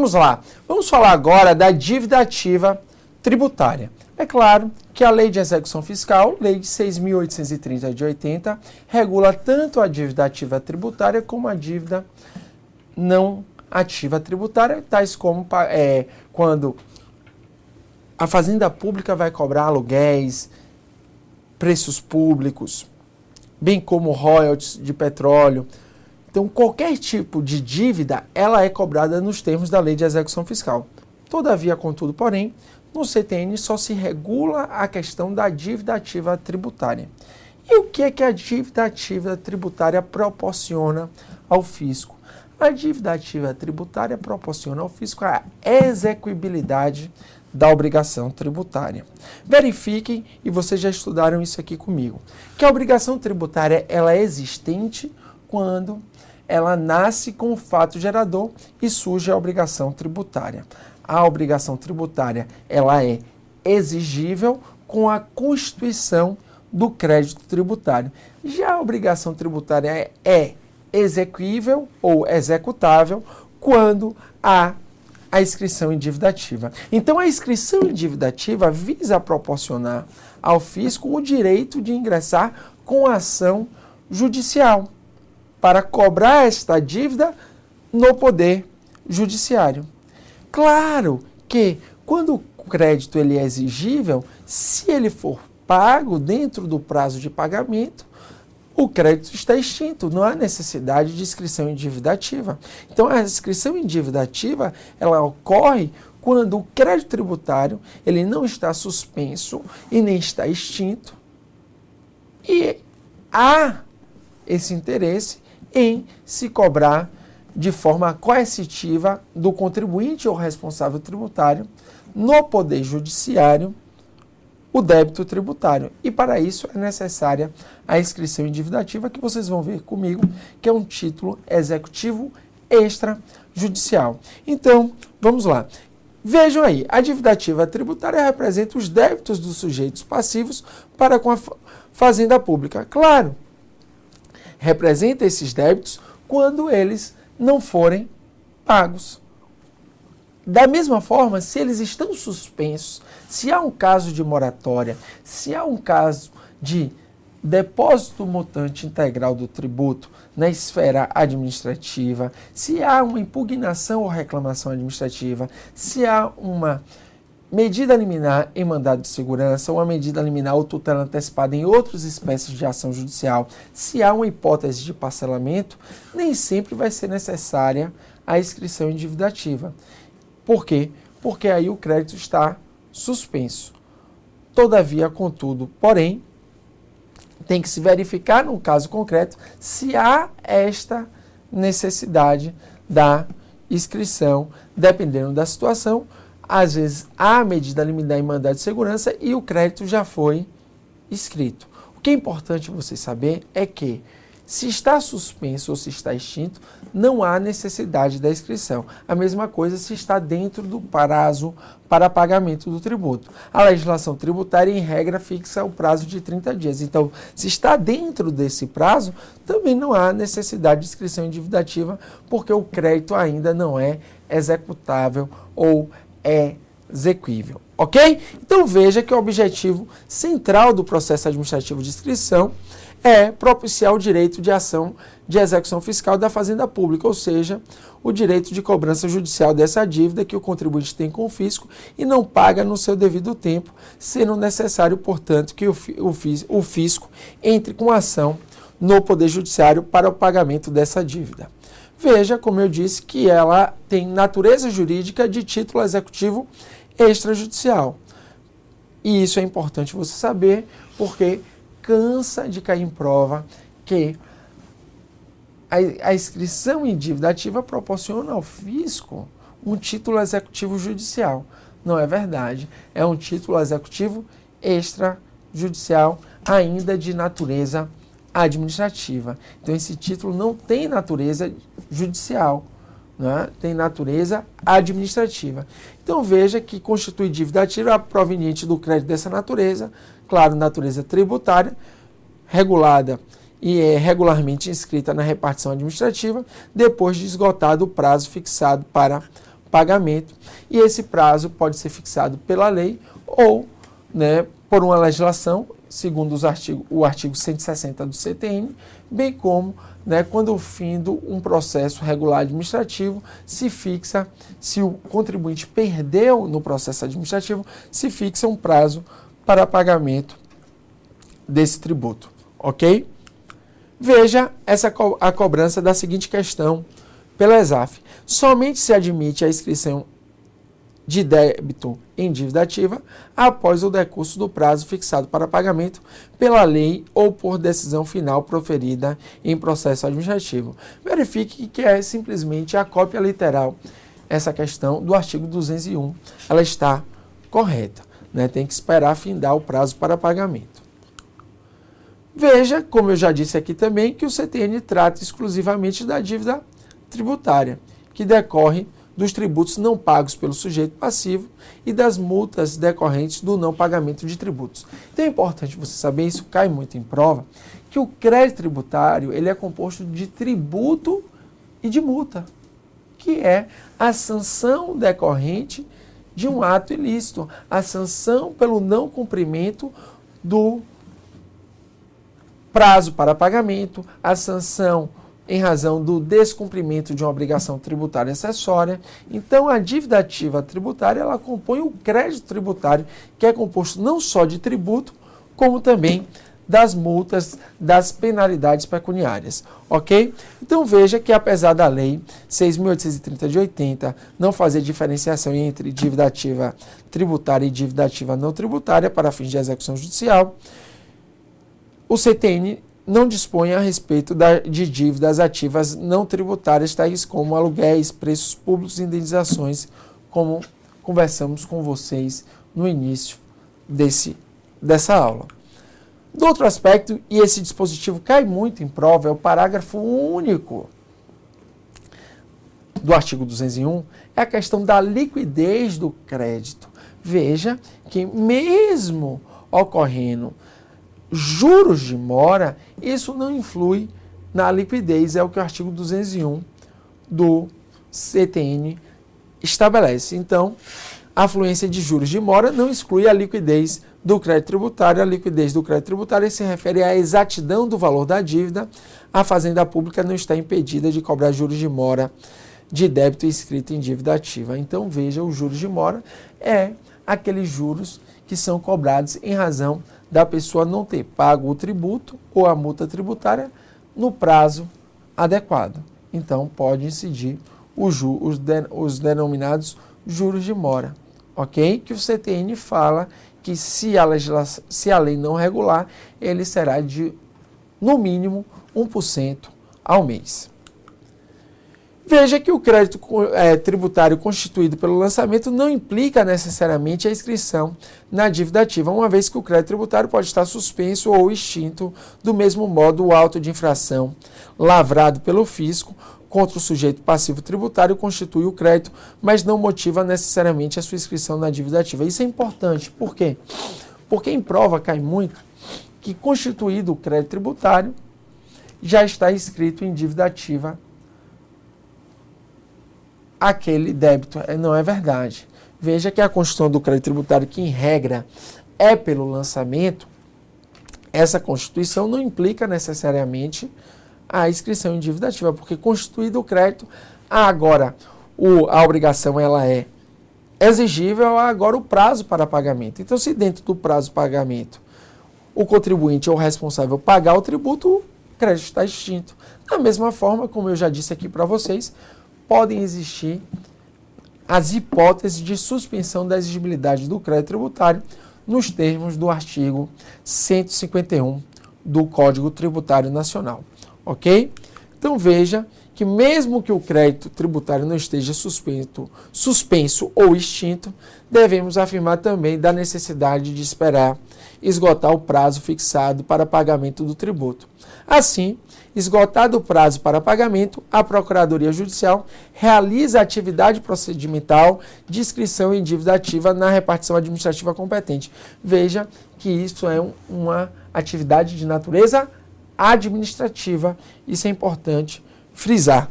vamos lá. Vamos falar agora da dívida ativa tributária. É claro que a Lei de Execução Fiscal, Lei de 6.830 de 80, regula tanto a dívida ativa tributária como a dívida não ativa tributária, tais como quando a Fazenda Pública vai cobrar aluguéis, preços públicos, bem como royalties de petróleo. Então, qualquer tipo de dívida, ela é cobrada nos termos da Lei de Execução Fiscal. Todavia, contudo, porém, no CTN só se regula a questão da dívida ativa tributária. E o que é que a dívida ativa tributária proporciona ao fisco? A dívida ativa tributária proporciona ao fisco a execuibilidade da obrigação tributária. Verifiquem, e vocês já estudaram isso aqui comigo, que a obrigação tributária ela é existente quando ela nasce com o fato gerador e surge a obrigação tributária. A obrigação tributária ela é exigível com a constituição do crédito tributário. Já a obrigação tributária é exequível ou executável quando há a inscrição em dívida ativa. Então, a inscrição em dívida ativa visa proporcionar ao fisco o direito de ingressar com ação judicial para cobrar esta dívida no Poder Judiciário. Claro que, quando o crédito ele é exigível, se ele for pago dentro do prazo de pagamento, o crédito está extinto, não há necessidade de inscrição em dívida ativa. Então, a inscrição em dívida ativa, ela ocorre quando o crédito tributário ele não está suspenso e nem está extinto e há esse interesse em se cobrar de forma coercitiva do contribuinte ou responsável tributário no Poder Judiciário o débito tributário. E para isso é necessária a inscrição em dívida ativa, que vocês vão ver comigo, que é um título executivo extrajudicial. Então, vamos lá. Vejam aí, a dívida ativa tributária representa os débitos dos sujeitos passivos para com a Fazenda Pública. Claro, representa esses débitos quando eles não forem pagos. Da mesma forma, se eles estão suspensos, se há um caso de moratória, se há um caso de depósito mutante integral do tributo na esfera administrativa, se há uma impugnação ou reclamação administrativa, se há uma medida liminar em mandado de segurança, uma medida liminar ou tutela antecipada em outras espécies de ação judicial, se há uma hipótese de parcelamento, nem sempre vai ser necessária a inscrição em dívida ativa. Por quê? Porque aí o crédito está suspenso. Todavia, contudo, porém, tem que se verificar no caso concreto se há esta necessidade da inscrição, dependendo da situação. Às vezes há medida liminar em mandado de segurança e o crédito já foi inscrito. O que é importante você saber é que, se está suspenso ou se está extinto, não há necessidade da inscrição. A mesma coisa se está dentro do prazo para pagamento do tributo. A legislação tributária, em regra, fixa o prazo de 30 dias. Então, se está dentro desse prazo, também não há necessidade de inscrição em dívida ativa, porque o crédito ainda não é executável ou exequível. Ok? Então, veja que o objetivo central do processo administrativo de inscrição é propiciar o direito de ação de execução fiscal da Fazenda Pública, ou seja, o direito de cobrança judicial dessa dívida que o contribuinte tem com o fisco e não paga no seu devido tempo, sendo necessário, portanto, que o fisco entre com ação no Poder Judiciário para o pagamento dessa dívida. Veja, como eu disse, que ela tem natureza jurídica de título executivo extrajudicial. E isso é importante você saber, porque cansa de cair em prova que a inscrição em dívida ativa proporciona ao fisco um título executivo judicial. Não é verdade. É um título executivo extrajudicial, ainda de natureza administrativa. Então, esse título não tem natureza judicial, né? Tem natureza administrativa. Então, veja que constitui dívida ativa proveniente do crédito dessa natureza, claro, natureza tributária, regulada e é regularmente inscrita na repartição administrativa, depois de esgotado o prazo fixado para pagamento, e esse prazo pode ser fixado pela lei ou, né, por uma legislação, segundo o artigo 160 do CTN, bem como, né, quando findo um processo regular administrativo, se fixa, se o contribuinte perdeu no processo administrativo, se fixa um prazo para pagamento desse tributo, ok? Veja a cobrança da seguinte questão pela ESAF. Somente se admite a inscrição de débito em dívida ativa após o decurso do prazo fixado para pagamento pela lei ou por decisão final proferida em processo administrativo. Verifique que é simplesmente a cópia literal. Essa questão do artigo 201, ela está correta, né? Tem que esperar findar o prazo para pagamento. Veja, como eu já disse aqui também, que o CTN trata exclusivamente da dívida tributária, que decorre dos tributos não pagos pelo sujeito passivo e das multas decorrentes do não pagamento de tributos. Então é importante você saber, isso cai muito em prova, que o crédito tributário ele é composto de tributo e de multa, que é a sanção decorrente de um ato ilícito, a sanção pelo não cumprimento do prazo para pagamento, a sanção em razão do descumprimento de uma obrigação tributária acessória. Então, a dívida ativa tributária, ela compõe o crédito tributário, que é composto não só de tributo, como também das multas, das penalidades pecuniárias, ok? Então, veja que apesar da lei 6.830 de 80 não fazer diferenciação entre dívida ativa tributária e dívida ativa não tributária para fins de execução judicial, o CTN não dispõe a respeito de dívidas ativas não tributárias, tais como aluguéis, preços públicos e indenizações, como conversamos com vocês no início dessa aula. Do outro aspecto, e esse dispositivo cai muito em prova, é o parágrafo único do artigo 201, é a questão da liquidez do crédito. Veja que mesmo ocorrendo juros de mora, isso não influi na liquidez, é o que o artigo 201 do CTN estabelece. Então, a fluência de juros de mora não exclui a liquidez do crédito tributário. A liquidez do crédito tributário se refere à exatidão do valor da dívida. A Fazenda Pública não está impedida de cobrar juros de mora de débito inscrito em dívida ativa. Então, veja, os juros de mora é aqueles juros que são cobrados em razão da pessoa não ter pago o tributo ou a multa tributária no prazo adequado. Então, pode incidir os denominados juros de mora, ok? Que o CTN fala que se a lei não regular, ele será de, no mínimo, 1% ao mês. Veja que o crédito tributário constituído pelo lançamento não implica necessariamente a inscrição na dívida ativa, uma vez que o crédito tributário pode estar suspenso ou extinto. Do mesmo modo, o auto de infração lavrado pelo fisco contra o sujeito passivo tributário constitui o crédito, mas não motiva necessariamente a sua inscrição na dívida ativa. Isso é importante. Por quê? Porque em prova cai muito que, constituído o crédito tributário, já está inscrito em dívida ativa aquele débito. Não é verdade. Veja que a constituição do crédito tributário, que em regra é pelo lançamento, essa constituição não implica necessariamente a inscrição em dívida ativa, porque constituído o crédito, agora a obrigação ela é exigível, agora o prazo para pagamento. Então, se dentro do prazo de pagamento o contribuinte ou o responsável pagar o tributo, o crédito está extinto. Da mesma forma, como eu já disse aqui para vocês, podem existir as hipóteses de suspensão da exigibilidade do crédito tributário nos termos do artigo 151 do Código Tributário Nacional, ok? Então veja que mesmo que o crédito tributário não esteja suspenso ou extinto, devemos afirmar também da necessidade de esperar esgotar o prazo fixado para pagamento do tributo. Assim, esgotado o prazo para pagamento, a Procuradoria Judicial realiza a atividade procedimental de inscrição em dívida ativa na repartição administrativa competente. Veja que isso é uma atividade de natureza administrativa. Isso é importante frisar.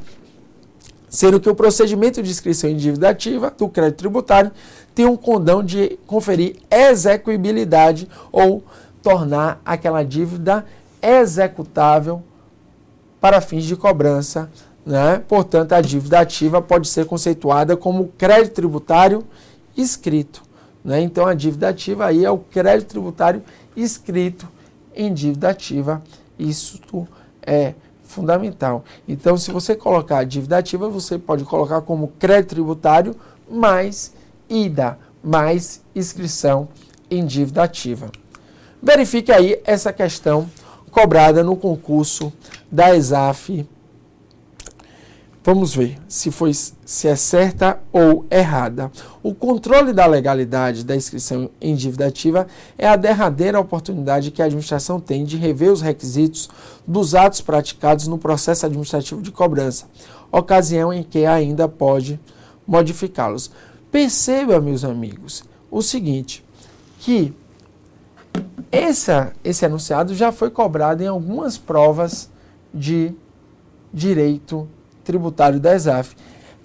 sendo que o procedimento de inscrição em dívida ativa do crédito tributário tem um condão de conferir execuibilidade ou tornar aquela dívida executável para fins de cobrança, né? Portanto, a dívida ativa pode ser conceituada como crédito tributário escrito, né? Então, a dívida ativa aí é o crédito tributário escrito em dívida ativa. Isso é fundamental. Então, se você colocar a dívida ativa, você pode colocar como crédito tributário mais IDA, mais inscrição em dívida ativa. Verifique aí essa questão cobrada no concurso da ESAF. Vamos ver se é certa ou errada. O controle da legalidade da inscrição em dívida ativa é a derradeira oportunidade que a administração tem de rever os requisitos dos atos praticados no processo administrativo de cobrança, ocasião em que ainda pode modificá-los. Perceba, meus amigos, o seguinte, que esse enunciado já foi cobrado em algumas provas de direito tributário da ESAF.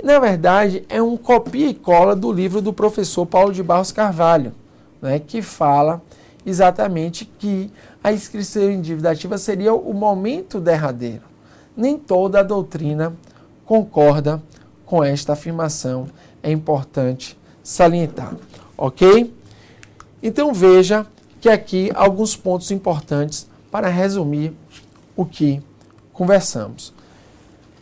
Na verdade, é um copia e cola do livro do professor Paulo de Barros Carvalho, né, que fala exatamente que a inscrição em dívida ativa seria o momento derradeiro. Nem toda a doutrina concorda com esta afirmação. É importante salientar, ok? Então veja que aqui alguns pontos importantes para resumir o que conversamos.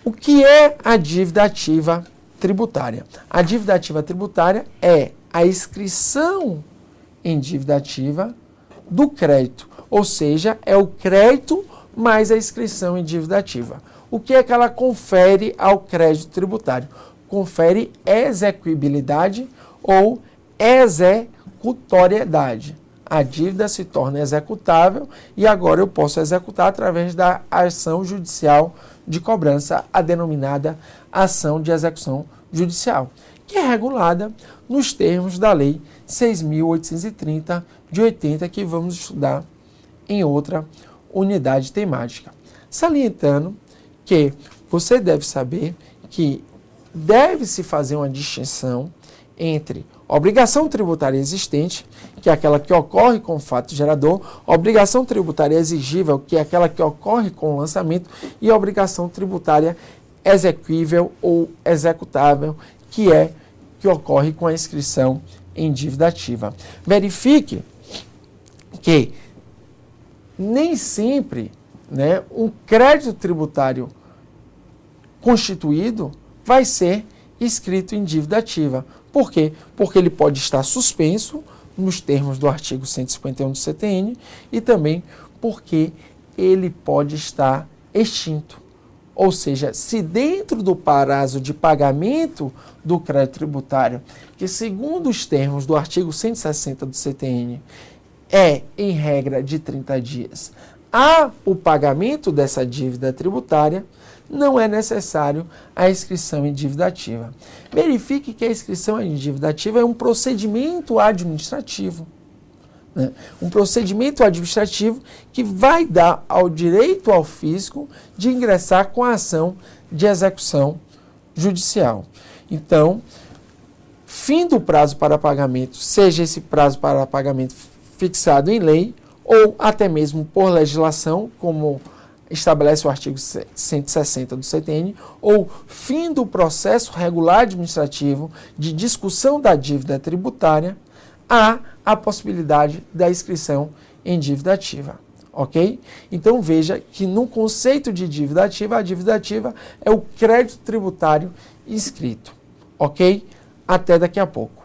O que é a dívida ativa tributária? A dívida ativa tributária é a inscrição em dívida ativa do crédito, ou seja, é o crédito mais a inscrição em dívida ativa. O que é que ela confere ao crédito tributário? Confere execuibilidade ou executoriedade. A dívida se torna executável e agora eu posso executar através da ação judicial de cobrança, a denominada ação de execução judicial, que é regulada nos termos da Lei 6.830 de 80, que vamos estudar em outra unidade temática. Salientando que você deve saber que deve-se fazer uma distinção entre obrigação tributária existente, que é aquela que ocorre com o fato gerador, obrigação tributária exigível, que é aquela que ocorre com o lançamento, e obrigação tributária exequível ou executável, que ocorre com a inscrição em dívida ativa. Verifique que nem sempre, né, um crédito tributário constituído vai ser inscrito em dívida ativa. Por quê? Porque ele pode estar suspenso nos termos do artigo 151 do CTN e também porque ele pode estar extinto. Ou seja, se dentro do prazo de pagamento do crédito tributário, que segundo os termos do artigo 160 do CTN é, em regra, de 30 dias, há o pagamento dessa dívida tributária, não é necessário a inscrição em dívida ativa. Verifique que a inscrição em dívida ativa é um procedimento administrativo. Né? Um procedimento administrativo que vai dar ao direito ao fisco de ingressar com a ação de execução judicial. Então, fim do prazo para pagamento, seja esse prazo para pagamento fixado em lei ou até mesmo por legislação, como estabelece o artigo 160 do CTN, ou fim do processo regular administrativo de discussão da dívida tributária, há a possibilidade da inscrição em dívida ativa, ok? Então veja que no conceito de dívida ativa, a dívida ativa é o crédito tributário inscrito, ok? Até daqui a pouco.